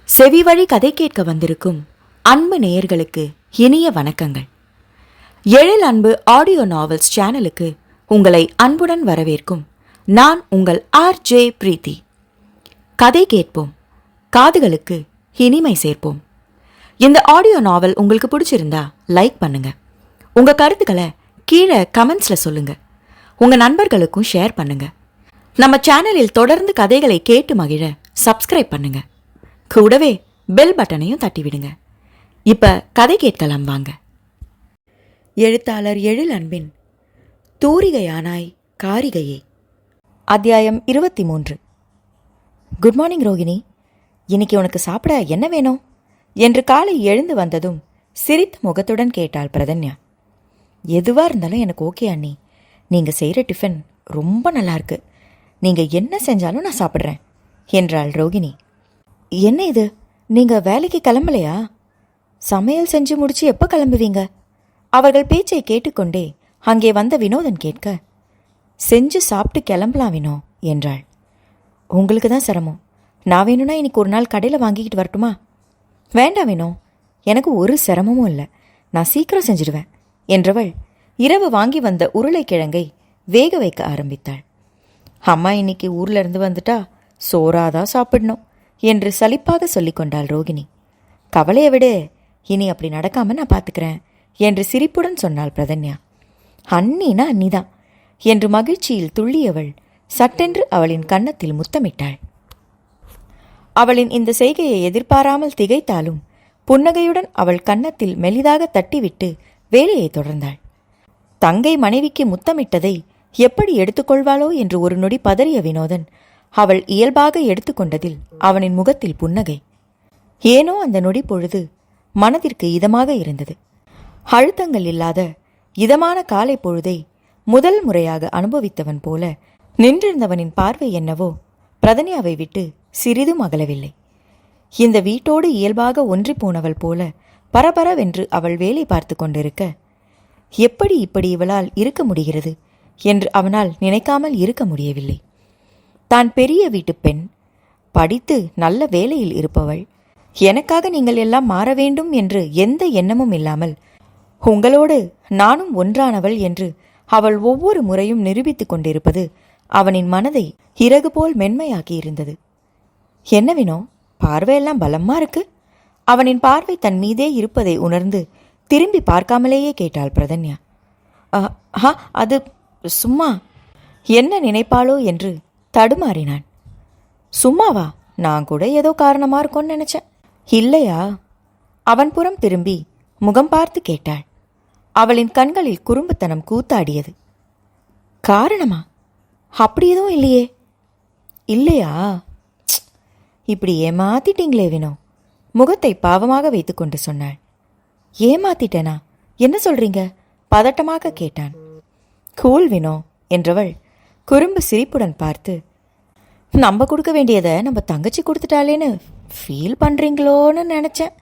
செவிவழி கதை கேட்க வந்திருக்கும் அன்பு நேயர்களுக்கு இனிய வணக்கங்கள். எழில் அன்பு ஆடியோ நாவல்ஸ் சேனலுக்கு உங்களை அன்புடன் வரவேற்கும் நான் உங்கள் RJ பிரீத்தி. கதை கேட்போம், காதுகளுக்கு இனிமை சேர்ப்போம். இந்த ஆடியோ நாவல் உங்களுக்கு பிடிச்சிருந்தா லைக் பண்ணுங்க. உங்க கருத்துக்களை கீழே கமெண்ட்ஸ்ல சொல்லுங்க. உங்க நண்பர்களுக்கும் ஷேர் பண்ணுங்க. நம்ம சேனலில் தொடர்ந்து கதைகளை கேட்டு மகிழ சப்ஸ்கிரைப் பண்ணுங்க. கூடவே பெல் பட்டனையும் தட்டிவிடுங்க. இப்ப கதை கேட்கலாம் வாங்க. எழுத்தாளர் எழில் அன்பின் தூரிகையானாய் காரிகையே, அத்தியாயம் 23. குட் மார்னிங் ரோகிணி, இன்னைக்கு உனக்கு சாப்பிட என்ன வேணும் என்று காலை எழுந்து வந்ததும் சிரித்த முகத்துடன் கேட்டாள் பிரதன்யா. எதுவா இருந்தாலும் எனக்கு ஓகே அண்ணி, நீங்க செய்கிற டிஃபன் ரொம்ப நல்லா இருக்கு. நீங்க என்ன செஞ்சாலும் நான் சாப்பிட்றேன் என்றாள் ரோகிணி. என்ன இது, நீங்க வேலைக்கு கிளம்பலையா? சமையல் செஞ்சு முடிச்சு எப்போ கிளம்புவீங்க? அவர்கள் பேச்சை கேட்டுக்கொண்டே அங்கே வந்த வினோதன் கேட்க, செஞ்சு சாப்பிட்டு கிளம்பலாம் வினோ என்றாள். உங்களுக்கு தான் சிரமம், நான் வேணும்னா இன்னைக்கு ஒரு நாள் கடையில் வாங்கிக்கிட்டு வரட்டுமா? வேண்டாம் வினோ, எனக்கு ஒரு சிரமமும் இல்லை, நான் சீக்கிரம் செஞ்சிடுவேன் என்றவள் இரவு வாங்கி வந்த உருளைக்கிழங்கை வேக வைக்க ஆரம்பித்தாள். அம்மா இன்னைக்கு ஊர்ல இருந்து வந்துட்டா சோறாதான் சாப்பிடணும் என்று சலிப்பாக சொல்லிக் கொண்டாள் ரோகிணி. கவலையை விடு, இனி அப்படி நடக்காம நான் பார்த்துக்கிறேன் என்று சிரிப்புடன் சொன்னாள் பிரதன்யா. அண்ணினா அண்ணிதான் என்று மகிழ்ச்சியில் துள்ளியவள் சட்டென்று அவளின் கன்னத்தில் முத்தமிட்டாள். அவளின் இந்த செய்கையை எதிர்பாராமல் திகைத்தாலும் புன்னகையுடன் அவள் கன்னத்தில் மெலிதாக தட்டிவிட்டு வேலையை தொடர்ந்தாள். தங்கை மனைவிக்கு முத்தமிட்டதை எப்படி எடுத்துக்கொள்வாளோ என்று ஒரு நொடி பதறிய வினோதன் அவள் இயல்பாக எடுத்துக்கொண்டதில் அவனின் முகத்தில் புன்னகை. ஏனோ அந்த நொடி பொழுது மனதிற்கு இதமாக இருந்தது. அழுத்தங்கள் இல்லாத இதமான காலை பொழுதை முதல் முறையாக அனுபவித்தவன் போல நின்றிருந்தவனின் பார்வை என்னவோ பிரதன்யாவை விட்டு சிறிதும் அகலவில்லை. இந்த வீட்டோடு இயல்பாக ஒன்றி போனவள் போல பரபரவென்று அவள் வேலை பார்த்து கொண்டிருக்க, எப்படி இப்படி இவளால் இருக்க முடிகிறது என்று அவனால் நினைக்காமல் இருக்க முடியவில்லை. தான் பெரிய வீட்டு பெண், படித்து நல்ல வேலையில் இருப்பவள், எனக்காக நீங்கள் எல்லாம் மாற வேண்டும் என்று எந்த எண்ணமும் இல்லாமல் உங்களோடு நானும் ஒன்றானவள் என்று அவள் ஒவ்வொரு முறையும் நிரூபித்துக் கொண்டிருப்பது அவனின் மனதை இறகு போல் மென்மையாக்கி இருந்தது. என்னவினோ, பார்வையெல்லாம் பலமா இருக்கு. அவனின் பார்வை தன் மீதே இருப்பதை உணர்ந்து திரும்பி பார்க்காமலேயே கேட்டாள் பிரதன்யா. அது சும்மா, என்ன நினைப்பாளோ என்று தடுமாறினான். சும்மாவா? நான் கூட ஏதோ காரணமா இருக்கும்னு நினைச்சேன். இல்லையா? அவன் புறம் திரும்பி முகம் பார்த்து கேட்டாள். அவளின் கண்களில் குறும்புத்தனம் கூத்தாடியது. காரணமா? அப்படி எதுவும் இல்லையே. இல்லையா? இப்படி ஏமாத்திட்டீங்களே வினோ, முகத்தை பாவமாக வைத்துக்கொண்டு சொன்னாள். ஏமாத்திட்டேனா? என்ன சொல்றீங்க? பதட்டமாக கேட்டான். கூல் வினோ என்றவள் குறும்பு சிரிப்புடன் பார்த்து, நம்ம கொடுக்க வேண்டியதை நம்ம தங்கச்சி கொடுத்துட்டாளேன்னு ஃபீல் பண்ணுறீங்களோன்னு நினச்சேன்.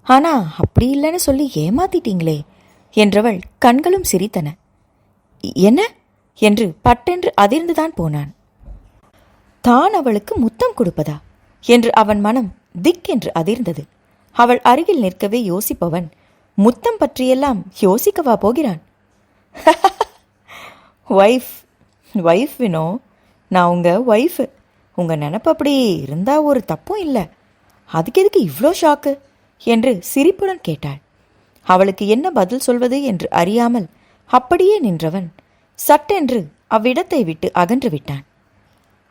ஆனால் அப்படி இல்லைன்னு சொல்லி ஏமாத்திட்டீங்களே என்றவள் கண்களும் சிரித்தன. என்ன என்று பட்டென்று அதிர்ந்துதான் போனான். தான் அவளுக்கு முத்தம் கொடுப்பதா என்று அவன் மனம் திக் என்று அதிர்ந்தது. அவள் அருகில் நிற்கவே யோசிப்பவன் முத்தம் பற்றியெல்லாம் யோசிக்கவா போகிறான்? ஒய்ஃப் வினோ, நான் உங்கள் ஒய்ஃபு. உங்கள் நினப்பு அப்படி இருந்தால் ஒரு தப்பும் இல்லை. அதுக்கு எதுக்கு இவ்வளோ ஷாக்கு என்று சிரிப்புடன் கேட்டாள். அவளுக்கு என்ன பதில் சொல்வது என்று அறியாமல் அப்படியே நின்றவன் சட்டென்று அவ்விடத்தை விட்டு அகன்று விட்டான்.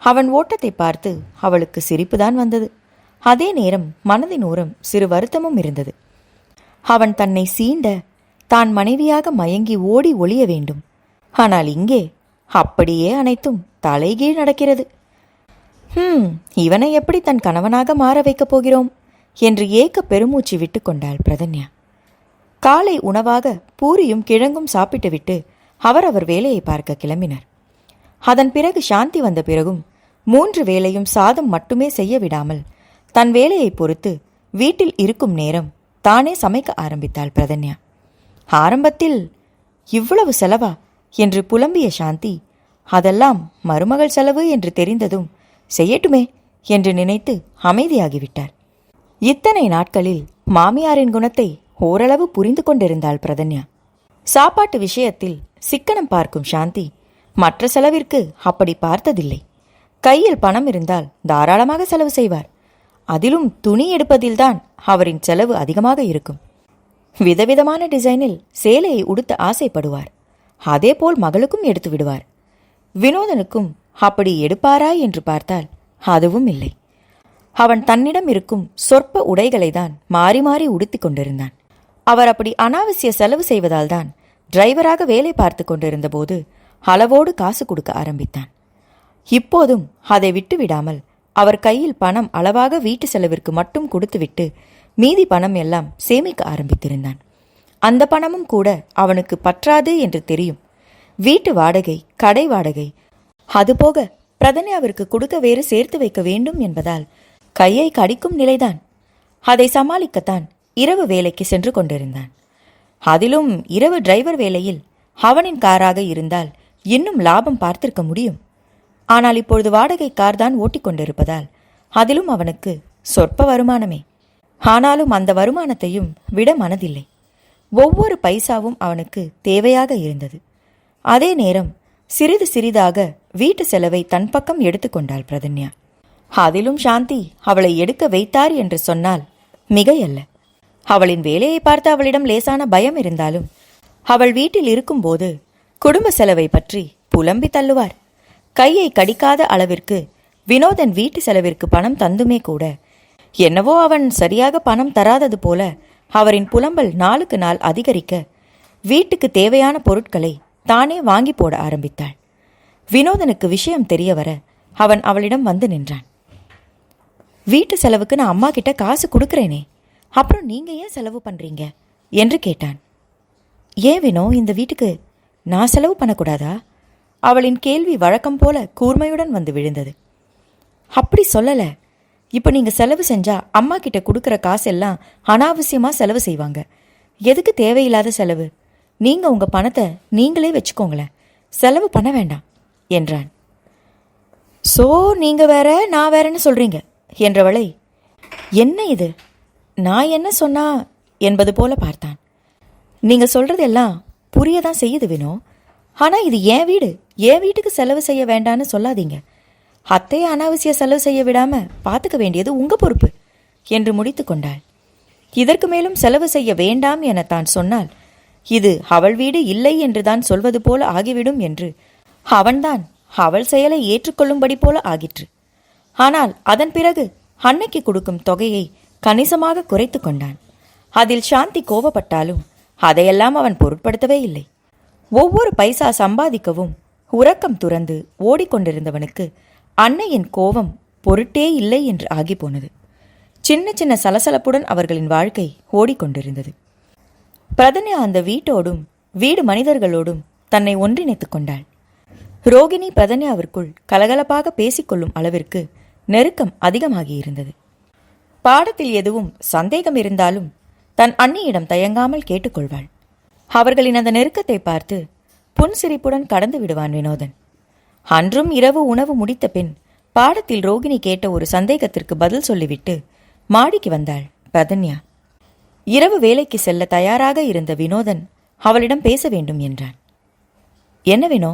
அவன் ஓட்டத்தை பார்த்து அவளுக்கு சிரிப்புதான் வந்தது. அதே நேரம் மனதின் ஓரம் சிறு வருத்தமும் இருந்தது. அவன் தன்னை சீண்ட தான் மனைவியாக மயங்கி ஓடி ஒளிய வேண்டும். ஆனால் இங்கே அப்படியே அனைத்தும் தலைகீழ் நடக்கிறது. இவனை எப்படி தன் கணவனாக மாற வைக்கப் போகிறோம் என்று ஏக்க பெருமூச்சு விட்டு கொண்டாள் பிரதன்யா. காலை உணவாக பூரியும் கிழங்கும் சாப்பிட்டுவிட்டு அவர் வேலையை பார்க்க கிளம்பினர். அதன் பிறகு சாந்தி வந்த பிறகும் 3 வேளையும் சாதம் மட்டுமே செய்ய விடாமல் தன் வேலையை பொறுத்து வீட்டில் இருக்கும் நேரம் தானே சமைக்க ஆரம்பித்தாள் பிரதன்யா. ஆரம்பத்தில் இவ்வளவு செலவா என்று புலம்பிய சாந்தி, அதெல்லாம் மருமகள் செலவு என்று தெரிந்ததும் செய்யட்டுமே என்று நினைத்து அமைதியாகிவிட்டார். இத்தனை நாட்களில் மாமியாரின் குணத்தை ஓரளவு புரிந்து கொண்டிருந்தாள் பிரதன்யா. சாப்பாட்டு விஷயத்தில் சிக்கனம் பார்க்கும் சாந்தி மற்ற செலவிற்கு அப்படி பார்த்ததில்லை. கையில் பணம் இருந்தால் தாராளமாக செலவு செய்வார். அதிலும் துணி எடுப்பதில்தான் அவரின் செலவு அதிகமாக இருக்கும். விதவிதமான டிசைனில் சேலையை உடுத்த ஆசைப்படுவார். அதேபோல் மகளுக்கும் எடுத்து விடுவார். வினோதனுக்கும் அப்படி எடுப்பாரா என்று பார்த்தால் அதுவும் இல்லை. அவன் தன்னிடம் இருக்கும் சொற்ப உடைகளை தான் மாறி மாறி உடுத்தி கொண்டிருந்தான். அவர் அப்படி அனாவசிய செலவு செய்வதால் தான் டிரைவராக வேலை பார்த்து கொண்டிருந்த போது அளவோடு காசு கொடுக்க ஆரம்பித்தான். இப்போதும் அதை விட்டு விடாமல் அவர் கையில் பணம் அளவாக வீட்டு செலவிற்கு மட்டும் கொடுத்துவிட்டு மீதி பணம் எல்லாம் சேமிக்க ஆரம்பித்திருந்தான். அந்த பணமும் கூட அவனுக்கு பற்றாது என்று தெரியும். வீட்டு வாடகை, கடை வாடகை, அதுபோக பிரதன்யாவிற்கு கொடுக்க வேறு சேர்த்து வைக்க வேண்டும் என்பதால் கையை கடிக்கும் நிலைதான். அதை சமாளிக்கத்தான் இரவு வேலைக்கு சென்று கொண்டிருந்தான். அதிலும் இரவு டிரைவர் வேலையில் அவனின் காராக இருந்தால் இன்னும் லாபம் பார்த்திருக்க முடியும். ஆனால் இப்பொழுது வாடகை கார் தான் ஓட்டிக்கொண்டிருப்பதால் அதிலும் அவனுக்கு சொற்ப வருமானமே. ஆனாலும் அந்த வருமானத்தையும் விட மனதில்லை. ஒவ்வொரு பைசாவும் அவனுக்கு தேவையாக இருந்தது. அதே நேரம் சிறிது சிறிதாக வீட்டு செலவை தன் பக்கம் எடுத்துக்கொண்டாள் பிரதன்யா. அதிலும் சாந்தி அவளை எடுக்க வைத்தார் என்று சொன்னால் மிகையல்ல. அவளின் வேலையை பார்த்து அவளிடம் லேசான பயம் இருந்தாலும் அவள் வீட்டில் இருக்கும்போது குடும்ப செலவை பற்றி புலம்பி தள்ளுவார். கையை கடிக்காத அளவிற்கு வினோதன் வீட்டு செலவிற்கு பணம் தந்துமே கூட என்னவோ அவன் சரியாக பணம் தராதது போல அவரின் புலம்பல் நாளுக்கு நாள் அதிகரிக்க வீட்டுக்கு தேவையான பொருட்களை தானே வாங்கி போட ஆரம்பித்தாள். வினோதனுக்கு விஷயம் தெரிய வர அவன் அவளிடம் வந்து நின்றான். வீட்டு செலவுக்கு நான் அம்மா கிட்ட காசு கொடுக்குறேனே, அப்புறம் நீங்க ஏன் செலவு பண்றீங்க என்று கேட்டான். ஏன் வினோ, இந்த வீட்டுக்கு நான் செலவு பண்ணக்கூடாதா? அவளின் கேள்வி வழக்கம் போல கூர்மையுடன் வந்து விழுந்தது. அப்படி சொல்லல. இப்ப நீங்க செலவு செஞ்சா அம்மா கிட்ட கொடுக்கற காசெல்லாம் அனாவசியமா செலவு செய்வாங்க. எதுக்கு தேவையில்லாத செலவு? நீங்க உங்க பணத்தை நீங்களே வச்சுக்கோங்களேன், செலவு பண்ண வேண்டாம் என்றான். சோ நீங்க வேற நான் வேறன்னு சொல்றீங்க என்றவளை, என்ன இது, நான் என்ன சொன்னா என்பது போல பார்த்தான். நீங்க சொல்றதெல்லாம் புரியதான் செய்யுது வினோ. ஆனா இது என் வீடு, என் வீட்டுக்கு செலவு செய்ய வேண்டான்னு சொல்லாதீங்க. அத்தையை அனாவசிய செலவு செய்ய விடாம பார்த்துக்க வேண்டியது உங்க பொறுப்பு என்று முடித்து கொண்டாள். இதற்கு மேலும் செலவு செய்ய வேண்டாம் என தான் சொன்னால் இது அவள் வீடு இல்லை என்றுதான் சொல்வது போல ஆகிவிடும் என்று அவன்தான் அவள் செயலை ஏற்றுக்கொள்ளும்படி போல ஆகிற்று. ஆனால் அதன் பிறகு அன்னைக்கு கொடுக்கும் தொகையை கணிசமாக குறைத்து கொண்டான். அதில் சாந்தி கோபப்பட்டாலும் அதையெல்லாம் அவன் பொருட்படுத்தவே இல்லை. ஒவ்வொரு பைசா சம்பாதிக்கவும் உறக்கம் துறந்து ஓடிக்கொண்டிருந்தவனுக்கு அன்னையின் கோபம் பொருட்டே இல்லை என்று ஆகி போனது. சின்ன சின்ன சலசலப்புடன் அவர்களின் வாழ்க்கை ஓடிக்கொண்டிருந்தது. பிரதன்யா அந்த வீட்டோடும் வீடு மனிதர்களோடும் தன்னை ஒன்றிணைத்துக் கொண்டாள். ரோகிணி பிரதன்யாவிற்குள் கலகலப்பாக பேசிக்கொள்ளும் அளவிற்கு நெருக்கம் அதிகமாகியிருந்தது. பாடத்தில் எதுவும் சந்தேகம் இருந்தாலும் தன் அண்ணியிடம் தயங்காமல் கேட்டுக்கொள்வாள். அவர்களின் அந்த நெருக்கத்தை பார்த்து புன்சிரிப்புடன் கடந்து விடுவான் வினோதன். அன்றும் இரவு உணவு முடித்த பின் பாடத்தில் ரோகிணி கேட்ட ஒரு சந்தேகத்திற்கு பதில் சொல்லிவிட்டு மாடிக்கு வந்தாள் பிரதன்யா. இரவு வேலைக்கு செல்ல தயாராக இருந்த வினோதன் அவளிடம் பேச வேண்டும் என்றான். என்ன வினோ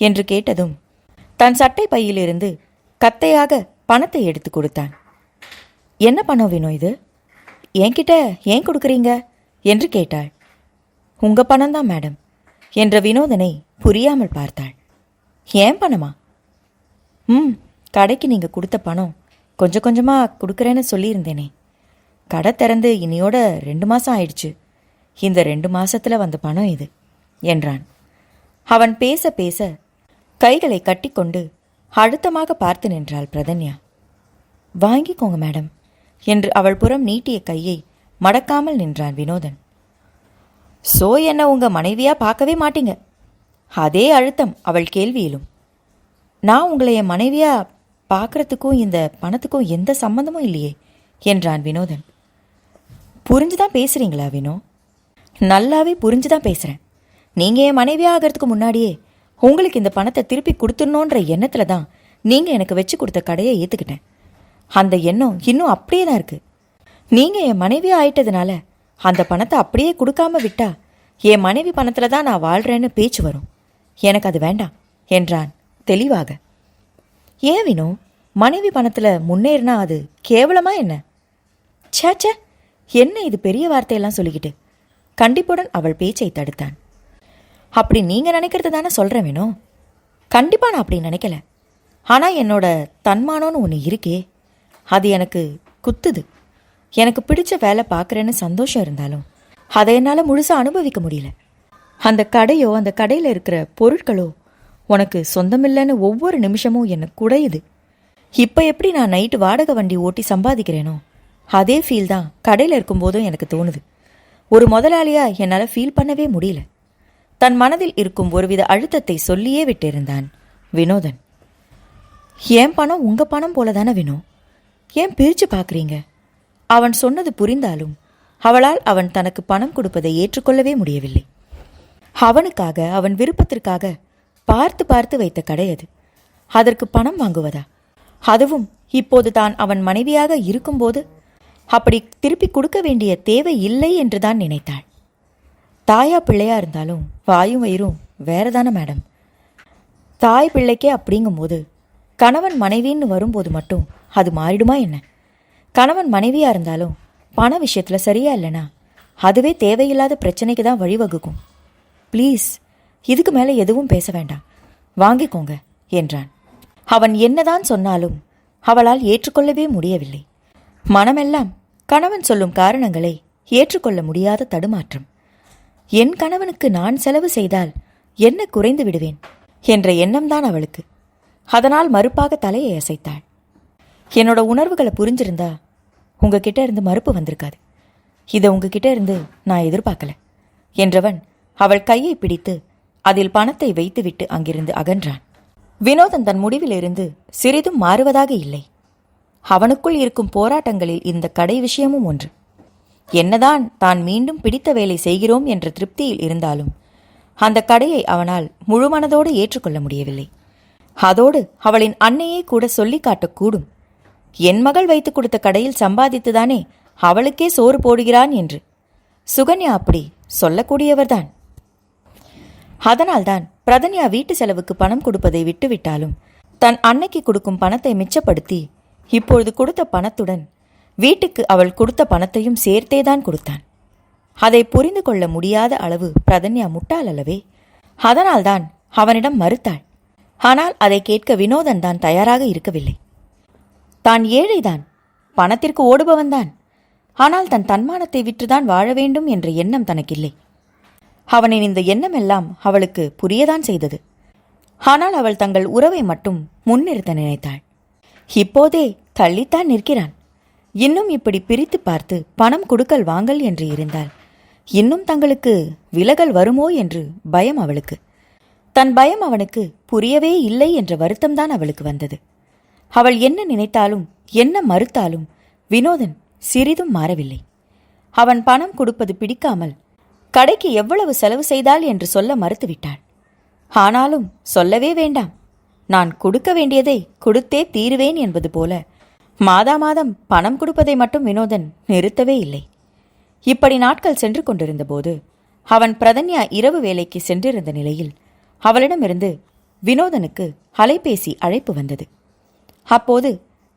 என்று கேட்டதும் தன் சட்டை பையிலிருந்து கத்தையாக பணத்தை எடுத்து கொடுத்தான். என்ன பணம் வினோ இது, என்கிட்ட ஏன் கொடுக்குறீங்க என்று கேட்டாள். உங்க பணம்தான் மேடம் என்ற வினோதனை புரியாமல் பார்த்தாள். ஏன் பணமா? கடைக்கு நீங்க கொடுத்த பணம் கொஞ்சம் கொஞ்சமா கொடுக்குறேன்னு சொல்லியிருந்தேனே. கடை திறந்து இனியோட 2 மாசம் ஆயிடுச்சு. இந்த 2 மாசத்துல வந்த பணம் இது என்றான். அவன் பேச பேச கைகளை கட்டிக்கொண்டு அழுத்தமாக பார்த்து நின்றாள் பிரதன்யா. வாங்கிக்கோங்க மேடம் என்று அவள் புறம் நீட்டிய கையை மடக்காமல் நின்றான் வினோதன். சோ என்ன உங்க மனைவியா பார்க்கவே மாட்டீங்க? அதே அழுத்தம் அவள் கேள்வியிலும். நான் உங்களை என் மனைவியா பார்க்கறதுக்கும் இந்த பணத்துக்கும் எந்த சம்பந்தமும் இல்லையே என்றான் வினோதன். புரிஞ்சுதான் பேசுறீங்களா வினோ? நல்லாவே புரிஞ்சுதான் பேசுறேன். நீங்க என் மனைவியா ஆகிறதுக்கு முன்னாடியே உங்களுக்கு இந்த பணத்தை திருப்பி கொடுத்துடணுன்ற எண்ணத்துல தான் நீங்க எனக்கு வச்சு கொடுத்த கடையை ஏத்துக்கிட்டேன். அந்த எண்ணம் இன்னும் அப்படியே தான் இருக்கு. நீங்கள் என் மனைவி ஆயிட்டதுனால அந்த பணத்தை அப்படியே கொடுக்காம விட்டா என் மனைவி பணத்தில் தான் நான் வாழ்கிறேன்னு பேச்சு வரும். எனக்கு அது வேண்டாம் என்றான் தெளிவாக. ஏன் வினோ, மனைவி பணத்தில் முன்னேறினா அது கேவலமா என்ன? சேச்சே, என்ன இது பெரிய வார்த்தையெல்லாம் சொல்லிக்கிட்டு? கண்டிப்புடன் அவள் பேச்சை தடுத்தான். அப்படி நீங்கள் நினைக்கிறது தானே சொல்கிறேன் வினோ. கண்டிப்பாக நான் அப்படி நினைக்கல. ஆனால் என்னோட தன்மானம்னு ஒன்று இருக்கே, அது எனக்கு குத்துது. எனக்கு பிடிச்ச வேலை பார்க்குறேன்னு சந்தோஷம் இருந்தாலும் அதை என்னால் முழுசாக அனுபவிக்க முடியல. அந்த கடையோ அந்த கடையில் இருக்கிற பொருட்களோ உனக்கு சொந்தமில்லைன்னு ஒவ்வொரு நிமிஷமும் என்னை குடையுது. இப்போ எப்படி நான் நைட்டு வாடகை வண்டி ஓட்டி சம்பாதிக்கிறேனோ அதே ஃபீல் தான் கடையில் இருக்கும்போதும் எனக்கு தோணுது. ஒரு முதலாளியாக என்னால் ஃபீல் பண்ணவே முடியல. தன் மனதில் இருக்கும் ஒருவித அழுத்தத்தை சொல்லியே விட்டிருந்தான் வினோதன். என் பணம் உங்கள் பணம் போல தானே வினோ, ஏன் பிரித்து பார்க்குறீங்க? அவன் சொன்னது புரிந்தாலும் அவளால் அவன் தனக்கு பணம் கொடுப்பதை ஏற்றுக்கொள்ளவே முடியவில்லை. அவனுக்காக, அவன் விருப்பத்திற்காக பார்த்து பார்த்து வைத்த கடை அது. அதற்கு பணம் வாங்குவதா? அதுவும் இப்போது தான் அவன் மனைவியாக இருக்கும்போது அப்படி திருப்பி கொடுக்க வேண்டிய தேவை இல்லை என்றுதான் நினைத்தாள். தாயா பிள்ளையா இருந்தாலும் வாயும் வயிறும் வேறதானே மேடம். தாய் பிள்ளைக்கே அப்படிங்கும்போது கணவன் மனைவின்னு வரும்போது மட்டும் அது மாறிடுமா என்ன? கணவன் மனைவியா இருந்தாலும் பண விஷயத்தில் சரியா இல்லைனா அதுவே தேவையில்லாத பிரச்சனைக்கு தான் வழிவகுக்கும். ப்ளீஸ், இதுக்கு மேலே எதுவும் பேச வேண்டாம், வாங்கிக்கோங்க என்றான். அவன் என்னதான் சொன்னாலும் அவளால் ஏற்றுக்கொள்ளவே முடியவில்லை. மனமெல்லாம் கணவன் சொல்லும் காரணங்களை ஏற்றுக்கொள்ள முடியாத தடுமாற்றம். என் கணவனுக்கு நான் செலவு செய்தால் என்ன குறைந்து விடுவேன் என்ற எண்ணம்தான் அவளுக்கு. அதனால் மறுப்பாக தலையை அசைத்தாள். என்னோட உணர்வுகளை புரிஞ்சிருந்தா உங்ககிட்ட இருந்து மறுப்பு வந்திருக்காது. இதை உங்ககிட்ட இருந்து நான் எதிர்பார்க்கல என்றவன் அவள் கையை பிடித்து அதில் பணத்தை வைத்துவிட்டு அங்கிருந்து அகன்றான். வினோதன் தன் முடிவிலிருந்து சிறிதும் மாறுவதாக இல்லை. அவனுக்குள் இருக்கும் போராட்டங்களில் இந்த கடை விஷயமும் ஒன்று. என்னதான் தான் மீண்டும் பிடித்த வேலை செய்கிறோம் என்ற திருப்தியில் இருந்தாலும் அந்த கடையை அவனால் முழுமனதோடு ஏற்றுக்கொள்ள முடியவில்லை. அதோடு அவளின் அன்னையே கூட சொல்லி காட்டக்கூடும், என் மகள் வைத்துக் கொடுத்த கடையில் சம்பாதித்துதானே அவளுக்கே சோறு போடுகிறான் என்று. சுகன்யா அப்படி சொல்லக்கூடியவர்தான். அதனால்தான் பிரதன்யா வீட்டு செலவுக்கு பணம் கொடுப்பதை விட்டுவிட்டாலும் தன் அன்னைக்கு கொடுக்கும் பணத்தை மிச்சப்படுத்தி இப்பொழுது கொடுத்த பணத்துடன் வீட்டுக்கு அவள் கொடுத்த பணத்தையும் சேர்த்தேதான் கொடுத்தான். அதை புரிந்து கொள்ள முடியாத அளவு பிரதன்யா முட்டாள் அல்லவே. அதனால்தான் அவனிடம் மறுத்தாள். ஆனால் அதை கேட்க வினோதன் தான் தயாராக இருக்கவில்லை. தான் ஏழைதான், பணத்திற்கு ஓடுபவன்தான். ஆனால் தன் தன்மானத்தை விற்றுதான் வாழ வேண்டும் என்ற எண்ணம் தனக்கில்லை. அவனின் இந்த எண்ணம் எல்லாம் அவளுக்கு புரியதான் செய்தது. ஆனால் அவள் தங்கள் உறவை மட்டும் முன்னிறுத்த நினைத்தாள். இப்போதே தள்ளித்தான் நிற்கிறான். இன்னும் இப்படி பிரித்து பார்த்து பணம் கொடுக்கல் வாங்கல் என்று இருந்தால் இன்னும் தங்களுக்கு விலகல் வருமோ என்று பயம் அவளுக்கு. தன் பயம் அவனுக்கு புரியவே இல்லை என்ற வருத்தம்தான் அவளுக்கு வந்தது. அவள் என்ன நினைத்தாலும் என்ன மறுத்தாலும் வினோதன் சிறிதும் மாறவில்லை. அவன் பணம் கொடுப்பது பிடிக்காமல் கடைக்கு எவ்வளவு செலவு செய்தாள் என்று சொல்ல மறுத்துவிட்டாள். ஆனாலும் சொல்லவே வேண்டாம், நான் கொடுக்க வேண்டியதை கொடுத்தே தீருவேன் என்பது போல மாதா மாதம் பணம் கொடுப்பதை மட்டும் வினோதன் நிறுத்தவே இல்லை. இப்படி நாட்கள் சென்று கொண்டிருந்த போது அவன் பிரதன்யா இரவு வேலைக்கு சென்றிருந்த நிலையில் அவளிடமிருந்து வினோதனுக்கு அலைபேசி அழைப்பு வந்தது. அப்போது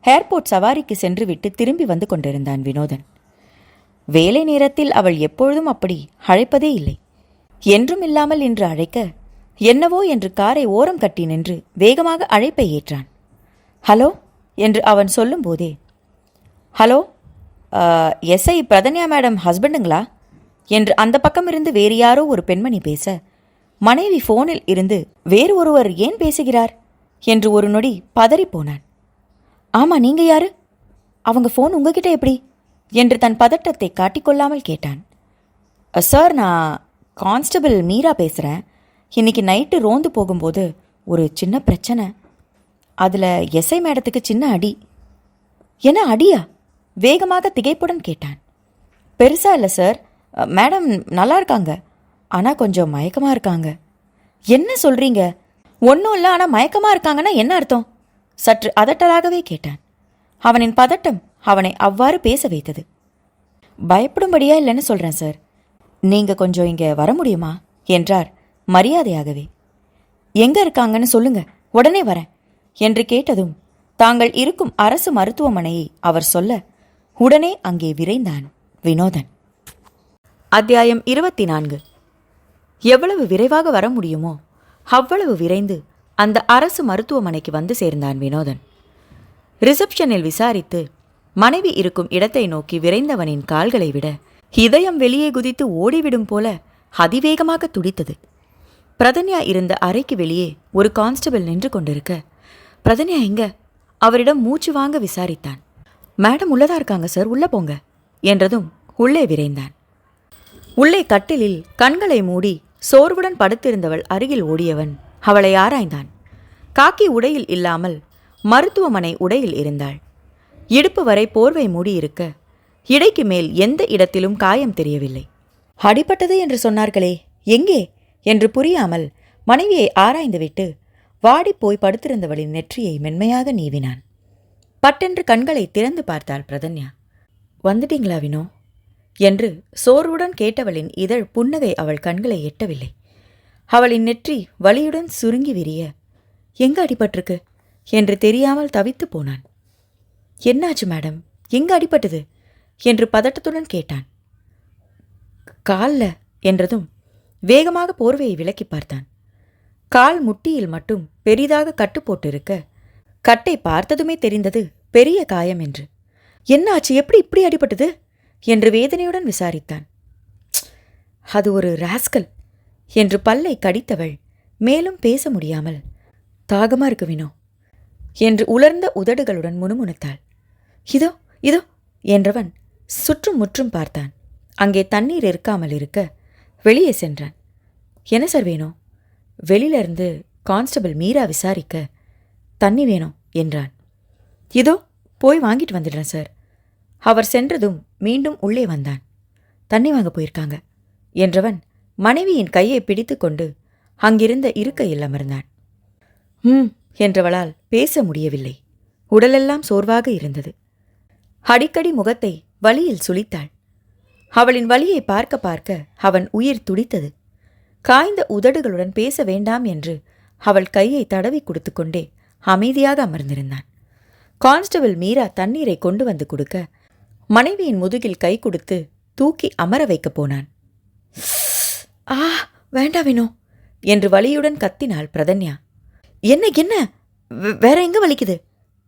ஏர்போர்ட் சவாரிக்கு சென்றுவிட்டு திரும்பி வந்து கொண்டிருந்தான் வினோதன். வேலை நேரத்தில் அவள் எப்பொழுதும் அப்படி அழைப்பதே இல்லை. என்றும் இல்லாமல் இன்று அழைக்க என்னவோ என்று காரை ஓரம் கட்டி நின்று வேகமாக அழைப்பை ஏற்றான். ஹலோ என்று அவன் சொல்லும் போதே, ஹலோ, எஸ்ஐ பிரதன்யா மேடம் ஹஸ்பண்டுங்களா என்று அந்த பக்கமிருந்து வேறு யாரோ ஒரு பெண்மணி பேச, மனைவி போனில் இருந்து வேறு ஒருவர் ஏன் பேசுகிறார் என்று ஒரு நொடி பதறிப்போனான். ஆமா, நீங்க யாரு? அவங்க போன் உங்ககிட்ட எப்படி என்று தன் பதட்டத்தை காட்டிக்கொள்ளாமல் கேட்டான். சார், நான் கான்ஸ்டபிள் மீரா பேசுகிறேன். இன்னைக்கு நைட்டு ரோந்து போகும்போது ஒரு சின்ன பிரச்சனை. அதில் எஸ்ஐ மேடத்துக்கு சின்ன அடி. என்ன அடியா? வேகமாக திகைப்புடன் கேட்டான். பெருசா இல்லை சார், மேடம் நல்லா இருக்காங்க, ஆனால் கொஞ்சம் மயக்கமாக இருக்காங்க. என்ன சொல்கிறீங்க? ஒன்றும் இல்லை, ஆனால் மயக்கமாக இருக்காங்கன்னா என்ன அர்த்தம்? சற்று அதட்டலாகவே கேட்டான். அவனின் பதட்டம் அவனை அவ்வாறு பேச வைத்தது. பயப்படும்படியா இல்லைன்னு சொல்கிறேன் சார். நீங்கள் கொஞ்சம் இங்கே வர முடியுமா என்றார் மரியாதையாகவே. எங்கே இருக்காங்கன்னு சொல்லுங்க, உடனே வரேன் என்று கேட்டதும் தாங்கள் இருக்கும் அரசு மருத்துவமனையை அவர் சொல்ல உடனே அங்கே விரைந்தான் வினோதன். அத்தியாயம் 24. எவ்வளவு விரைவாக வர முடியுமோ அவ்வளவு விரைந்து அந்த அரசு மருத்துவமனைக்கு வந்து சேர்ந்தான் வினோதன். ரிசப்ஷனில் விசாரித்து மனைவி இருக்கும் இடத்தை நோக்கி விரைந்தவனின் கால்களை விட இதயம் வெளியே குதித்து ஓடிவிடும் போல அதிவேகமாக துடித்தது. பிரதன்யா இருந்த அறைக்கு வெளியே ஒரு கான்ஸ்டபிள் நின்று கொண்டிருக்க, பிரதன்யா எங்க? அவரிடம் மூச்சு வாங்க விசாரித்தான். மேடம் உள்ளதா இருக்காங்க சார், உள்ளே போங்க என்றதும் உள்ளே விரைந்தான். உள்ளே கட்டிலில் கண்களை மூடி சோர்வுடன் படுத்திருந்தவள் அருகில் ஓடியவன் அவளை ஆராய்ந்தான். காக்கி உடையில் இல்லாமல் மருத்துவமனை உடையில் இருந்தாள். இடுப்பு வரை போர்வை மூடியிருக்க இடைக்கு மேல் எந்த இடத்திலும் காயம் தெரியவில்லை. அடிபட்டது என்று சொன்னார்களே, எங்கே என்று புரியாமல் மனைவியை ஆராய்ந்துவிட்டு வாடிப்போய் படுத்திருந்தவளின் நெற்றியை மென்மையாக நீவினான். பட்டென்று கண்களை திறந்து பார்த்தாள் பிரதன்யா. வந்துட்டீங்களா வினோ என்று சோர்வுடன் கேட்டவளின் இதழ் புன்னகை அவள் கண்களை எட்டவில்லை. அவளின் நெற்றி வலியுடன் சுருங்கி விரிய, எங்க அடிபட்டிருக்கு என்று தெரியாமல் தவித்து போனான். என்னாச்சு மேடம், எங்க அடிபட்டது என்று பதட்டத்துடன் கேட்டான். காலில் என்றதும் வேகமாக போர்வையை விலக்கி பார்த்தான். கால் முட்டியில் மட்டும் பெரிதாக கட்டு போட்டிருக்க கட்டை பார்த்ததுமே தெரிந்தது பெரிய காயம் என்று. என்னாச்சு, எப்படி இப்படி அடிபட்டது என்று வேதனையுடன் விசாரித்தான். அது ஒரு ராஸ்கல் என்று பல்லை கடித்தவள் மேலும் பேச முடியாமல், தாகமா இருக்கு வினோ என்று உலர்ந்த உதடுகளுடன் முணுமுணுத்தாள். இதோ இதோ என்றவன் சுற்றும் முற்றும் பார்த்தான். அங்கே தண்ணீர் இருக்காமல் இருக்க வெளியே சென்றான். என்ன சார் வேணும்? வெளியிலிருந்து கான்ஸ்டபிள் மீரா விசாரிக்க, தண்ணி வேணும் என்றான். இதோ போய் வாங்கிட்டு வந்துடுறேன் சார். அவர் சென்றதும் மீண்டும் உள்ளே வந்தான். தண்ணி வாங்க போயிருக்காங்க என்றவன் மனைவியின் கையை பிடித்து கொண்டு அங்கிருந்த இருக்கையில் அமர்ந்தான். என்றவளால் பேச முடியவில்லை. உடலெல்லாம் சோர்வாக இருந்தது. அடிக்கடி முகத்தை வலியில் சுளித்தாள். அவளின் வலியை பார்க்க பார்க்க அவன் உயிர் துடித்தது. காய்ந்த உதடுகளுடன் பேச வேண்டாம் என்று அவள் கையை தடவி கொடுத்து கொண்டே அமைதியாக அமர்ந்திருந்தான். கான்ஸ்டபிள் மீரா தண்ணீரை கொண்டு வந்து கொடுக்க மனைவியின் முதுகில் கை கொடுத்து தூக்கி அமர வைக்கப் போனான். ஆ, வேண்டா வினோ என்று வலியுடன் கத்தினாள் பிரதன்யா. என்ன என்ன, வேற எங்க வலிக்குது?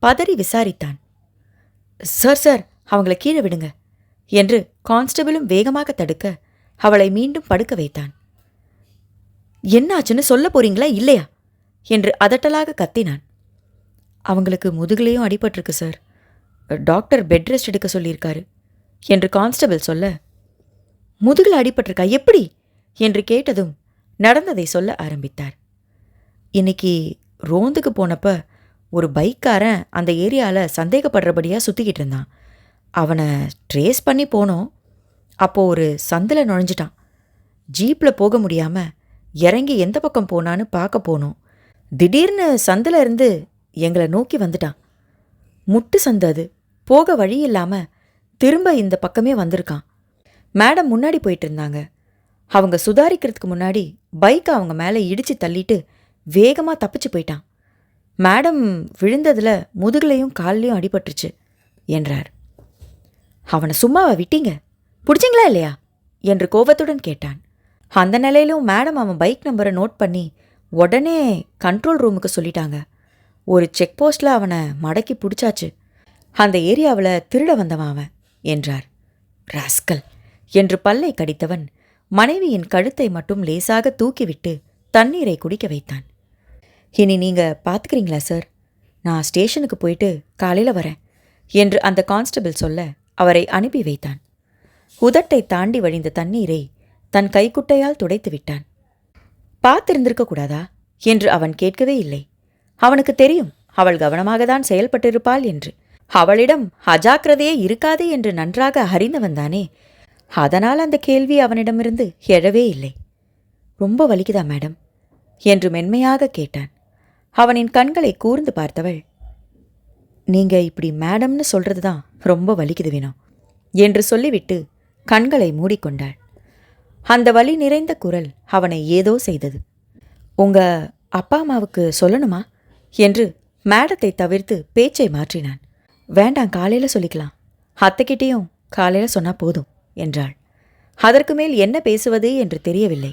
பதறி விசாரித்தான். சார் சார், அவங்கள கீழே விடுங்க என்று கான்ஸ்டபிளும் வேகமாக தடுக்க அவளை மீண்டும் படுக்க வைத்தான். என்னாச்சுன்னு சொல்ல போறீங்களா இல்லையா என்று அதட்டலாக கத்தினான். அவங்களுக்கு முதுகிலையும் அடிபட்டிருக்கு சார், டாக்டர் பெட் ரெஸ்ட் எடுக்க சொல்லியிருக்காரு என்று கான்ஸ்டபிள் சொல்ல, முதுகில் அடிபட்டிருக்கா, எப்படி என்று கேட்டதும் நடந்ததை சொல்ல ஆரம்பித்தார். இன்னைக்கு ரோந்துக்கு போனப்ப ஒரு பைக்காரன் அந்த ஏரியாவில் சந்தேகப்படுறபடியாக சுற்றிக்கிட்டு இருந்தான். அவனை ட்ரேஸ் பண்ணி போனோம். அப்போது ஒரு சந்தில் நுழைஞ்சிட்டான். ஜீப்பில் போக முடியாமல் இறங்கி எந்த பக்கம் போனான்னு பார்க்க போனோம். திடீர்னு சந்தில் இருந்து எங்களை நோக்கி வந்துட்டான். முட்டு சந்து அது, போக வழி இல்லாமல் திரும்ப இந்த பக்கமே வந்திருக்கான். மேடம் முன்னாடி போயிட்டு இருந்தாங்க. அவங்க சுதாரிக்கிறதுக்கு முன்னாடி பைக்கை அவங்க மேலே இடித்து தள்ளிட்டு வேகமாக தப்பிச்சு போயிட்டான். மேடம் விழுந்ததில் முதுகுலையும் கால்லையும் அடிபட்டுருச்சு என்றார். அவனை சும்மாவை விட்டீங்க, பிடிச்சிங்களா இல்லையா என்று கோபத்துடன் கேட்டான். அந்த நிலையிலும் மேடம் அவன் பைக் நம்பரை நோட் பண்ணி உடனே கண்ட்ரோல் ரூமுக்கு சொல்லிட்டாங்க. ஒரு செக் போஸ்டில் அவனை மடக்கி பிடிச்சாச்சு. அந்த ஏரியாவில் திருட வந்தவன் அவன் என்றார். ராஸ்கல் என்று பல்லை கடித்தவன் மனைவியின் கழுத்தை மட்டும் லேசாக தூக்கிவிட்டு தண்ணீரை குடிக்க வைத்தான். இனி நீங்கள் பார்த்துக்கிறீங்களா சார்? நான் ஸ்டேஷனுக்கு போயிட்டு காலையில் வரேன் என்று அந்த கான்ஸ்டபிள் சொல்ல அவரை அனுப்பி வைத்தான். உதட்டை தாண்டி வழிந்த தண்ணீரை தன் கைக்குட்டையால் துடைத்து விட்டான். பார்த்திருந்திருக்க கூடாதா என்று அவன் கேட்கவே இல்லை. அவனுக்கு தெரியும் அவள் கவனமாக தான் செயல்பட்டிருப்பாள் என்று. அவளிடம் அஜாக்கிரதையே இருக்காதே என்று நன்றாக அறிந்தவன்தானே. அதனால் அந்த கேள்வி அவனிடமிருந்து எழவே இல்லை. ரொம்ப வலிக்குதா மேடம் என்று மென்மையாக கேட்டான். அவனின் கண்களை கூர்ந்து பார்த்தவள், நீங்க இப்படி மேடம்னு சொல்றது தான் ரொம்ப வலிக்குது வேணும் என்று சொல்லிவிட்டு கண்களை மூடிக்கொண்டாள். அந்த வலி நிறைந்த குரல் அவனை ஏதோ செய்தது. உங்க அப்பா அம்மாவுக்கு சொல்லணுமா என்று மேடத்தை தவிர்த்து பேச்சை மாற்றினான். வேண்டாம், காலையில் சொல்லிக்கலாம். அத்தைக்கிட்டேயும் காலையில் சொன்னா போதும் என்றாள். அதற்கு மேல் என்ன பேசுவது என்று தெரியவில்லை.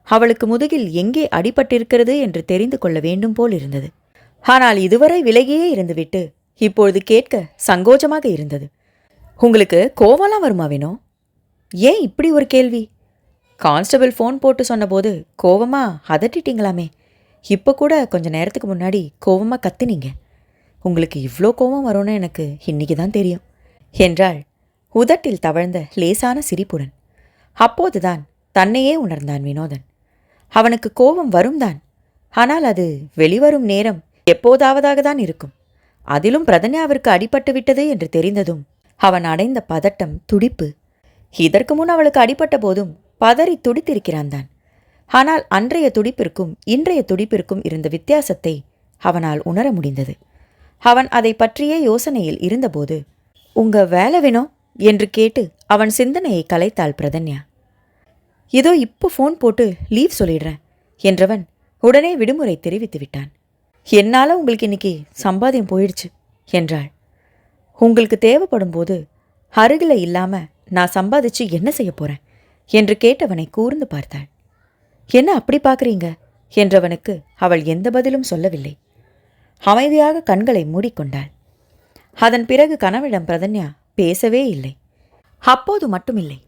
அவளுக்கு முதுகில் எங்கே அடிபட்டிருக்கிறது என்று தெரிந்து கொள்ள வேண்டும் போல் இருந்தது. ஆனால் இதுவரை விலகியே இருந்துவிட்டு இப்பொழுது கேட்க சங்கோஜமாக இருந்தது. உங்களுக்கு கோவம்லாம் வருமா வேணும்? ஏன் இப்படி ஒரு கேள்வி? கான்ஸ்டபிள் ஃபோன் போட்டு சொன்னபோது கோவமா அதட்டிட்டீங்களாமே. இப்போ கூட கொஞ்ச நேரத்துக்கு முன்னாடி கோவமாக கத்துனீங்க. உங்களுக்கு இவ்வளோ கோவம் வரும்னு எனக்கு இன்னைக்கு தான் தெரியும் என்றாள், உதட்டில் தவழ்ந்த லேசான சிரிப்புடன். அப்போதுதான் தன்னையே உணர்ந்தான் வினோதன். அவனுக்கு கோபம் வரும்தான், ஆனால் அது வெளிவரும் நேரம் எப்போதாவதாக தான் இருக்கும். அதிலும் பிரதன்யாவிற்கு அடிபட்டு விட்டது என்று தெரிந்ததும் அவன் அடைந்த பதட்டம், துடிப்பு. இதற்கு முன் அவளுக்கு அடிபட்ட போதும் பதறி துடித்திருக்கிறான் தான். ஆனால் அன்றைய துடிப்பிற்கும் இன்றைய துடிப்பிற்கும் இருந்த வித்தியாசத்தை அவனால் உணர முடிந்தது. அவன் அதை பற்றிய யோசனையில் இருந்தபோது, உங்க வேலை வேணும் என்று கேட்டு அவன் சிந்தனையை கலைத்தாள் பிரதன்யா. இதோ இப்போ ஃபோன் போட்டு லீவ் சொல்லிடுறேன் என்றவன் உடனே விடுமுறை தெரிவித்து விட்டான். என்னால் உங்களுக்கு இன்னைக்கு சம்பாத்தியம் போயிடுச்சு என்றாள். உங்களுக்கு தேவைப்படும் போது அருகில் இல்லாமல் நான் சம்பாதிச்சு என்ன செய்ய போகிறேன் என்று கேட்டவனை கூர்ந்து பார்த்தாள். என்ன அப்படி பார்க்குறீங்க என்றவனுக்கு அவள் எந்த பதிலும் சொல்லவில்லை. அமைதியாக கண்களை மூடிக்கொண்டாள். அதன் பிறகு கனவிடம் பிரதன்யா பேசவே இல்லை. அப்போது மட்டுமில்லை,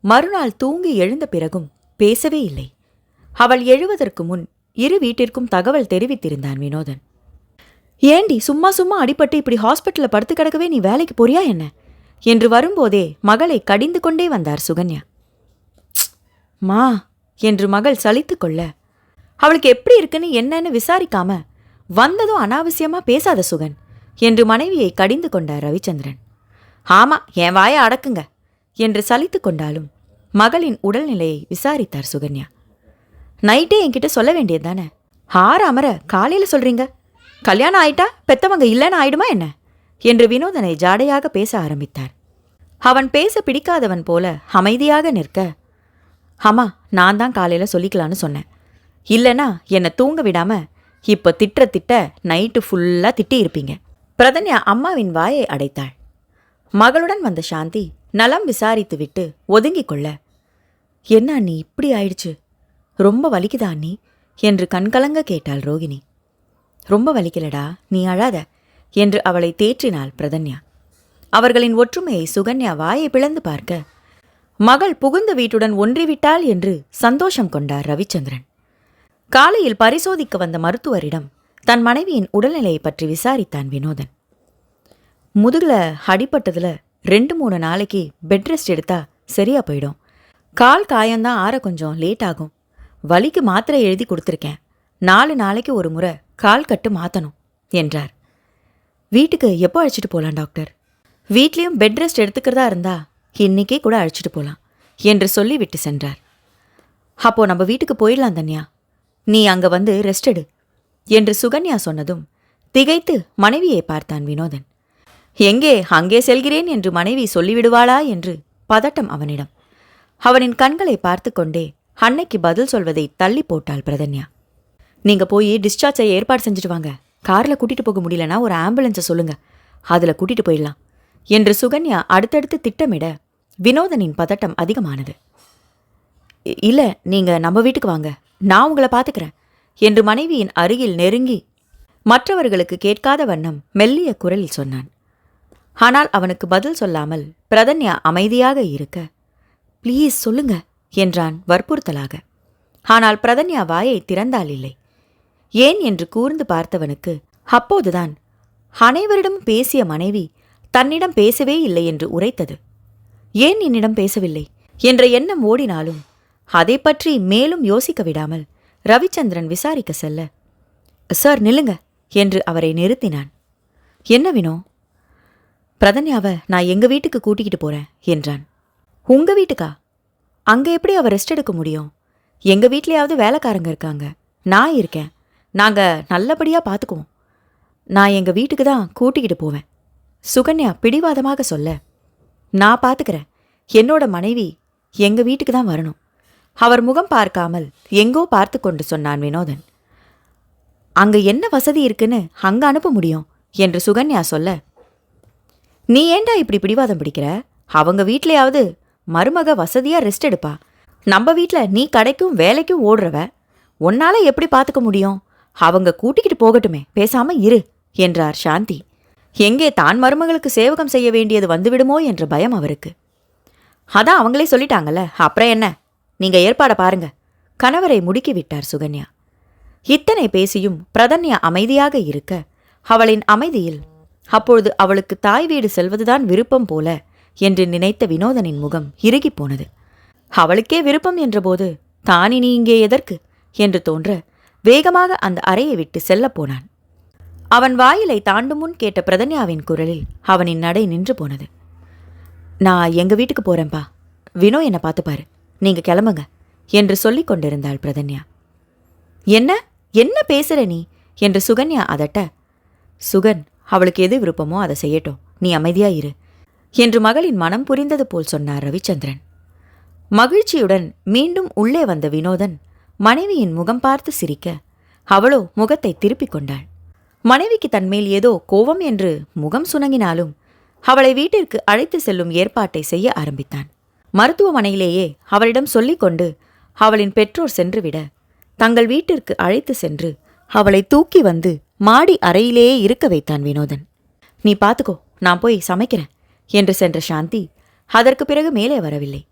மறுநாள் தூங்கி எழுந்த பிறகும் பேசவே இல்லை. அவள் எழுவதற்கு முன் இரு வீட்டிற்கும் தகவல் தெரிவித்திருந்தான் வினோதன். ஏண்டி சும்மா சும்மா அடிபட்டு இப்படி ஹாஸ்பிட்டலில் படுத்து கிடக்கவே நீ வேலைக்கு போறியா என்ன என்று வரும்போதே மகளை கடிந்து கொண்டே வந்தார் சுகன்யா. மா என்று மகள் சலித்து கொள்ள, அவளுக்கு எப்படி இருக்குன்னு என்னன்னு விசாரிக்காம வந்ததும் அனாவசியமா பேசாத சுகன் என்று மனைவியை கடிந்து கொண்டார் ரவிச்சந்திரன். ஆமா, என் வாயை அடக்குங்க என்று சலித்து கொண்டாலும் மகளின் உடல்நிலையை விசாரித்தார் சுகன்யா. நைட்டே என்கிட்ட சொல்ல வேண்டியது தானே, ஆற அமர காலையில் சொல்றீங்க. கல்யாணம் ஆயிட்டா பெத்தவங்க இல்லைன்னு ஆயிடுமா என்ன என்று வினோதனை ஜாடையாக பேச ஆரம்பித்தார். அவன் பேச பிடிக்காதவன் போல அமைதியாக நிற்க, ஆமா நான் தான் காலையில் சொல்லிக்கலான்னு சொன்னேன். இல்லைன்னா என்னை தூங்க விடாம இப்போ திட்ட நைட்டு ஃபுல்லாக திட்டி இருப்பீங்க. பிரதன்யா அம்மாவின் வாயை அடைத்தாள். மகளுடன் வந்த சாந்தி நலம் விசாரித்து விட்டு ஒதுங்கிக் கொள்ள, என்ன அண்ணி இப்படி ஆயிடுச்சு, ரொம்ப வலிக்குதா அண்ணி என்று கண்கலங்க கேட்டாள் ரோகிணி. ரொம்ப வலிக்கலடா, நீ அழாத என்று அவளை தேற்றினாள் பிரதன்யா. அவர்களின் ஒற்றுமையை சுகன்யா வாயை பிளந்து பார்க்க, மகள் புகுந்த வீட்டுடன் ஒன்றிவிட்டாள் என்று சந்தோஷம் கொண்டார் ரவிச்சந்திரன். காலையில் பரிசோதிக்க வந்த மருத்துவரிடம் தன் மனைவியின் உடல்நிலையை பற்றி விசாரித்தான் வினோதன். முதுகுல அடிப்பட்டதுல 2-3 நாளைக்கு பெட் ரெஸ்ட் எடுத்தா சரியா போயிடும். கால் காயம்தான் ஆற கொஞ்சம் லேட் ஆகும். வலிக்கு மாத்திரை எழுதி கொடுத்துருக்கேன். 4 நாளைக்கு ஒரு முறை கால் கட்டு மாற்றணும் என்றார். வீட்டுக்கு எப்போ அழைச்சிட்டு போகலாம் டாக்டர்? வீட்லேயும் பெட் ரெஸ்ட் எடுத்துக்கிறதா இருந்தா இன்னைக்கே கூட அழைச்சிட்டு போகலாம் என்று சொல்லிவிட்டு சென்றார். அப்போ நம்ம வீட்டுக்கு போயிடலாம் தன்யா, நீ அங்கே வந்து ரெஸ்ட் எடு என்று சுகன்யா சொன்னதும் திகைத்து மனைவியை பார்த்தான் வினோதன். எங்கே அங்கே செல்கிறேன் என்று மனைவி சொல்லிவிடுவாளா என்று பதட்டம் அவனிடம். அவனின் கண்களை பார்த்து கொண்டே அன்னைக்கு பதில் சொல்வதை தள்ளி போட்டாள் பிரதன்யா. நீங்க போய் டிஸ்சார்ஜை ஏற்பாடு செஞ்சுட்டு வாங்க. காரில் கூட்டிட்டு போக முடியலன்னா ஒரு ஆம்புலன்ஸை சொல்லுங்க, அதில் கூட்டிட்டு போயிடலாம் என்று சுகன்யா அடுத்தடுத்து திட்டமிட வினோதனின் பதட்டம் அதிகமானது. இல்லை, நீங்க நம்ம வீட்டுக்கு வாங்க, நான் உங்களை பார்த்துக்கிறேன் என்று மனைவியின் அருகில் நெருங்கி மற்றவர்களுக்கு கேட்காத வண்ணம் மெல்லிய குரலில் சொன்னான். ஆனால் அவனுக்கு பதில் சொல்லாமல் பிரதன்யா அமைதியாக இருக்க, ப்ளீஸ் சொல்லுங்க என்றான் வற்புறுத்தலாக. ஆனால் பிரதன்யா வாயை திறந்தால் இல்லை. ஏன் என்று கூர்ந்து பார்த்தவனுக்கு அப்போதுதான் அனைவரிடம் பேசிய மனைவி தன்னிடம் பேசவே இல்லை என்று உரைத்தது. ஏன் என்னிடம் பேசவில்லை என்ற எண்ணம் ஓடினாலும் அதை பற்றி மேலும் யோசிக்க விடாமல் ரவிச்சந்திரன் விசாரிக்க செல்ல, சார் நில்லுங்க என்று அவரை நிறுத்தினான். என்ன வினோ? பிரதன்யாவை நான் எங்க வீட்டுக்கு கூட்டிக்கிட்டு போறேன் என்றான். உங்க வீட்டுக்கா? அங்க எப்படி அவ ரெஸ்ட் எடுக்க முடியும்? எங்க வீட்லயாவது வேலைக்காரங்க இருக்காங்க, நான் இருக்கேன், நாங்க நல்லபடியா பார்த்துக்குவோம். நான் எங்க வீட்டுக்கு தான் கூட்டிக்கிட்டு போவேன் சுகன்யா பிடிவாதமாக சொல்ல, நான் பார்த்துக்கிறேன் என்னோட மனைவி எங்க வீட்டுக்கு தான் வரணும். அவர் முகம் பார்க்காமல் எங்கோ பார்த்து கொண்டு சொன்னான் வினோதன். அங்க என்ன வசதி இருக்குன்னு அங்க அனுப்ப முடியும் என்று சுகன்யா சொல்ல, நீ ஏண்டா இப்படி பிடிவாதம் பிடிக்கிற? அவங்க வீட்லையாவது மருமக வசதியா ரெஸ்ட் எடுப்பா. நம்ம வீட்டில் நீ கடைக்கும் வேலைக்கும் ஓடுறவ, உன்னால எப்படி பார்த்துக்க முடியும்? அவங்க கூட்டிக்கிட்டு போகட்டுமே, பேசாம இரு என்றார் சாந்தி. எங்கே தான் மருமகளுக்கு சேவகம் செய்ய வேண்டியது வந்துவிடுமோ என்ற பயம் அவருக்கு. அதான் அவங்களே சொல்லிட்டாங்கல்ல, அப்புறம் என்ன, நீங்க ஏற்பாட பாருங்க, கணவரை முடுக்கிவிட்டார் சுகன்யா. இத்தனை பேசியும் பிரதன்யா அமைதியாக இருக்க, அவளின் அமைதியில் அப்பொழுது அவளுக்கு தாய் வீடு செல்வதுதான் விருப்பம் போல என்று நினைத்த வினோதனின் முகம் இறுகிப் போனது. அவளுக்கே விருப்பம் என்றபோது தானினி இங்கே எதற்கு என்று தோன்ற வேகமாக அந்த அறையை விட்டு செல்லப் போனான். அவன் வாயிலை தாண்டும் முன் கேட்ட பிரதன்யாவின் குரலில் அவனின் நடை நின்று போனது. நான் எங்க வீட்டுக்கு போறேன்பா, வினோ என்னை பார்த்துப்பாரு, நீங்க கிளம்புங்க என்று சொல்லிக் கொண்டிருந்தாள் பிரதன்யா. என்ன என்ன பேசுற நீ என்று சுகன்யா அதட்ட, சுகன் அவளுக்கு எது விருப்பமோ அதை செய்யட்டும், நீ அமைதியாயிரு என்று மகளின் மனம் புரிந்தது போல் சொன்னார் ரவிச்சந்திரன். மகிழ்ச்சியுடன் மீண்டும் உள்ளே வந்த வினோதன் மனைவியின் முகம் பார்த்து சிரிக்க, அவளோ முகத்தை திருப்பிக் கொண்டாள். மனைவிக்கு தன்மேல் ஏதோ கோபம் என்று முகம் சுணங்கினாலும் அவளை வீட்டிற்கு அழைத்து செல்லும் ஏற்பாட்டை செய்ய ஆரம்பித்தான். மருத்துவமனையிலேயே அவளிடம் சொல்லிக்கொண்டு அவளின் பெற்றோர் சென்றுவிட, தங்கள் வீட்டிற்கு அழைத்து சென்று அவளை தூக்கி வந்து மாடி அறையிலேயே இருக்க வைத்தான் வினோதன். நீ பார்த்துக்கோ, நான் போய் சமைக்கிறேன் என்று சென்ற சாந்தி அதற்கு பிறகு மேலே வரவில்லை.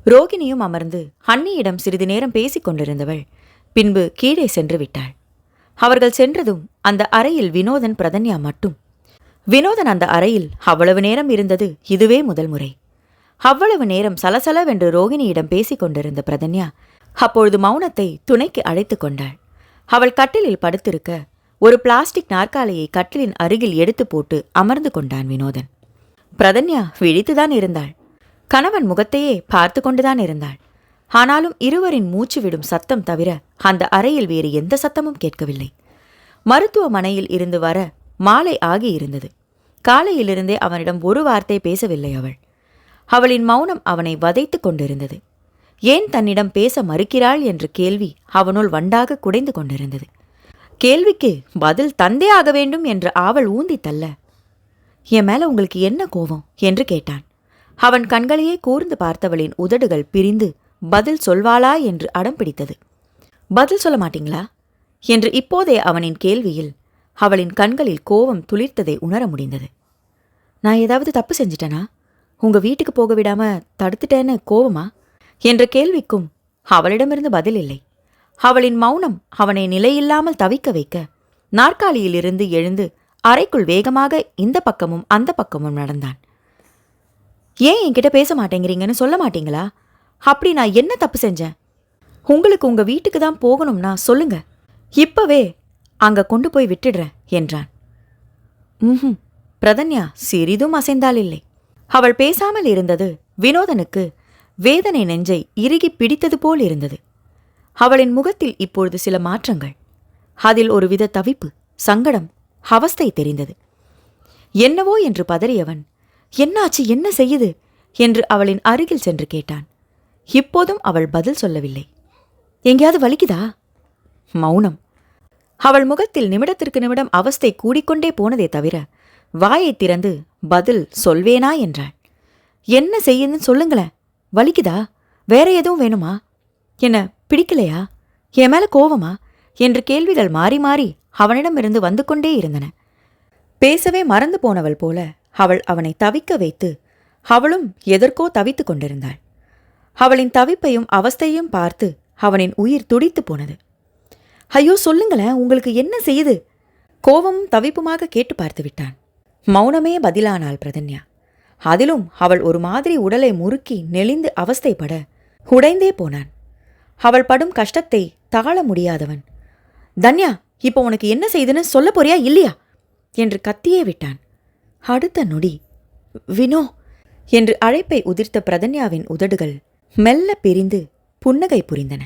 ரோகிணியும் அமர்ந்து அண்ணியிடம் சிறிது நேரம் பேசிக் கொண்டிருந்தவள் பின்பு கீழே சென்று விட்டாள். அவர்கள் சென்றதும் அந்த அறையில் வினோதன் பிரதன்யா மட்டும். வினோதன் அந்த அறையில் அவ்வளவு நேரம் இருந்தது இதுவே முதல் முறை. அவ்வளவு நேரம் சலசலவென்று ரோகிணியிடம் பேசிக் கொண்டிருந்த பிரதன்யா அப்பொழுது மௌனத்தை துணைக்கு அழைத்து கொண்டாள். அவள் கட்டிலில் படுத்திருக்க ஒரு பிளாஸ்டிக் நாற்காலியை கட்டிலின் அருகில் எடுத்து போட்டு அமர்ந்து கொண்டான் வினோதன். பிரதன்யா விழித்துதான் இருந்தாள். கணவன் முகத்தையே பார்த்து கொண்டுதான் இருந்தாள். ஆனாலும் இருவரின் மூச்சு விடும் சத்தம் தவிர அந்த அறையில் வேறு எந்த சத்தமும் கேட்கவில்லை. மருத்துவமனையில் இருந்து வர மாலை ஆகியிருந்தது. காலையிலிருந்தே அவனிடம் ஒரு வார்த்தை பேசவில்லை அவள். அவளின் மௌனம் அவனை வதைத்து கொண்டிருந்தது. ஏன் தன்னிடம் பேச மறுக்கிறாள் என்ற கேள்வி அவனுள் வண்டாக குடைந்து கொண்டிருந்தது. கேள்விக்கு பதில் தந்தே ஆக வேண்டும் என்ற ஆவல் ஊந்தி தள்ள, என் மேல உங்களுக்கு என்ன கோபம் என்று கேட்டான். அவன் கண்களையே கூர்ந்து பார்த்தவளின் உதடுகள் பிரிந்து பதில் சொல்வாளா என்று அடம் பிடித்தது. பதில் சொல்ல மாட்டீங்களா என்று இப்போதே அவனின் கேள்வியில் அவளின் கண்களில் கோபம் துளிர்த்ததை உணர முடிந்தது. நான் ஏதாவது தப்பு செஞ்சிட்டனா? உங்க வீட்டுக்கு போக விடாம தடுத்துட்டேன்னு கோவமா என்ற கேள்விக்கும் அவளிடமிருந்து பதில் இல்லை. அவளின் மௌனம் அவனை நிலையில்லாமல் தவிக்க வைக்க நாற்காலியிலிருந்து எழுந்து அறைக்குள் வேகமாக இந்த பக்கமும் அந்த பக்கமும் நடந்தான். ஏன் என்கிட்ட பேச மாட்டேங்கிறீங்கன்னு சொல்ல மாட்டீங்களா? அப்படி நான் என்ன தப்பு செஞ்சேன்? உங்களுக்கு உங்க வீட்டுக்கு தான் போகணும்னா சொல்லுங்க, இப்பவே அங்க கொண்டு போய் விட்டுடுறேன் என்றான். பிரதன்யா சிறிதும் அசைந்தால் இல்லை. அவள் பேசாமல் இருந்தது வினோதனுக்கு வேதனை நெஞ்சை இறுகி பிடித்தது போல் இருந்தது. அவளின் முகத்தில் இப்பொழுது சில மாற்றங்கள். அதில் ஒருவித தவிப்பு, சங்கடம், அவஸ்தை தெரிந்தது. என்னவோ என்று பதறியவன், என்னாச்சு, என்ன செய்யுது என்று அவளின் அருகில் சென்று கேட்டான். இப்போதும் அவள் பதில் சொல்லவில்லை. எங்கேயாவது வலிக்குதா? மௌனம். அவள் முகத்தில் நிமிடத்திற்கு நிமிடம் அவஸ்தை கூடிக்கொண்டே போனதே தவிர வாயை திறந்து பதில் சொல்வேனா என்றாள். என்ன செய்யுதுன்னு சொல்லுங்களேன். வலிக்குதா? வேற எதுவும் வேணுமா? என்ன பிடிக்கலையா? என் மேல கோவமா என்று கேள்விகள் மாறி மாறி அவனிடமிருந்து வந்து கொண்டே இருந்தன. பேசவே மறந்து போனவள் போல அவள் அவனை தவிக்க வைத்து அவளும் எதற்கோ தவித்து கொண்டிருந்தாள். அவளின் தவிப்பையும் அவஸ்தையும் பார்த்து அவனின் உயிர் துடித்து போனது. ஐயோ சொல்லுங்களேன், உங்களுக்கு என்ன செய்யுது? கோவமும் தவிப்புமாக கேட்டு பார்த்து விட்டான். மௌனமே பதிலானாள் பிரதன்யா. அதிலும் அவள் ஒரு மாதிரி உடலை முறுக்கி நெளிந்து அவஸ்தைப்பட உடைந்தே போனான். அவள் படும் கஷ்டத்தை தாழ முடியாதவன், தன்யா இப்போ உனக்கு என்ன செய்துன்னு சொல்ல போறியா இல்லையா என்று கத்தியே விட்டான். அடுத்த நொடி வினோ என்று அழைப்பை உதிர்த்த பிரதன்யாவின் உதடுகள் மெல்ல பிரிந்து புன்னகை புரிந்தன.